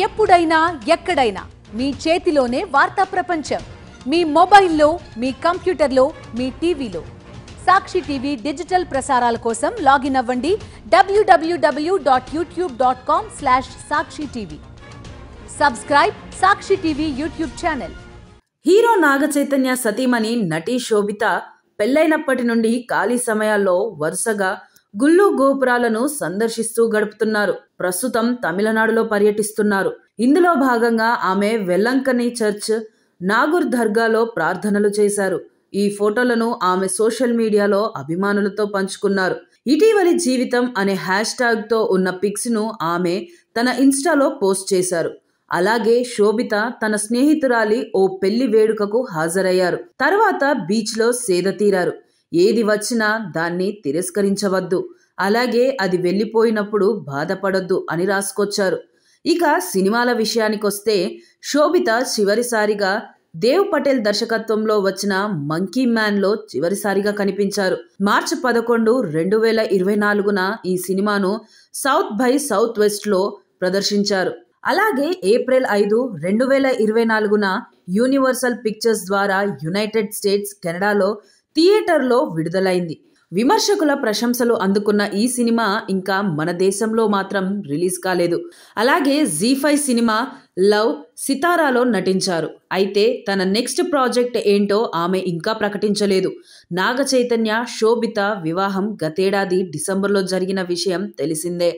ఎప్పుడైనా ఎక్కడైనా మీ చేతిలోనే వార్తా ప్రపంచం. మీ మొబైల్లో, మీ కంప్యూటర్లో, మీ టీవీలో. సాక్షి టీవీ డిజిటల్ ప్రసారాల కోసం లాగిన్ అవ్వండి www.youtube.com/sakshi-tv. సబ్స్క్రైబ్ సాక్షి TV YouTube channel. Hero Naga Chaitanya సతీమణి నటి శోభిత పెళ్లైనప్పటి నుండి ఖాళీ సమయాల్లో వరుసగా గుళ్ళు గోపురాలను సందర్శిస్తూ గడుపుతున్నారు. ప్రస్తుతం తమిళనాడులో పర్యటిస్తున్నారు. ఇందులో భాగంగా ఆమె వెల్లంకని చర్చ్, నాగూర్ దర్గాలో ప్రార్థనలు చేశారు. ఈ ఫోటోలను ఆమె సోషల్ మీడియాలో అభిమానులతో పంచుకున్నారు. ఇటీవలి జీవితం అనే హ్యాష్ ట్యాగ్ తో ఉన్న పిక్స్ ను ఆమె తన ఇన్స్టాలో పోస్ట్ చేశారు. అలాగే శోభిత తన స్నేహితురాలి ఓ పెళ్లి వేడుకకు హాజరయ్యారు. తర్వాత బీచ్ లో సేద తీరారు. ఏది వచ్చినా దాన్ని తిరస్కరించవద్దు, అలాగే అది వెళ్ళిపోయినప్పుడు బాధపడొద్దు అని రాసుకొచ్చారు. ఇక సినిమాల విషయానికొస్తే శోభిత చివరిసారిగా దేవ్ పటేల్ దర్శకత్వంలో వచ్చిన మంకీ మ్యాన్ లో చివరిసారిగా కనిపించారు. మార్చి 11, 2024న ఈ సినిమాను సౌత్ బై సౌత్ వెస్ట్ లో ప్రదర్శించారు. అలాగే ఏప్రిల్ 5, 2024న యూనివర్సల్ పిక్చర్స్ ద్వారా యునైటెడ్ స్టేట్స్, కెనడాలో థియేటర్లో విడుదలైంది. విమర్శకుల ప్రశంసలు అందుకున్న ఈ సినిమా ఇంకా మన దేశంలో మాత్రం రిలీజ్ కాలేదు. అలాగే జీ5 సినిమా లవ్ సితారాలో నటించారు. అయితే తన నెక్స్ట్ ప్రాజెక్ట్ ఏంటో ఆమె ఇంకా ప్రకటించలేదు. నాగ చైతన్య, శోభిత వివాహం గతేడాది డిసెంబర్లో జరిగిన విషయం తెలిసిందే.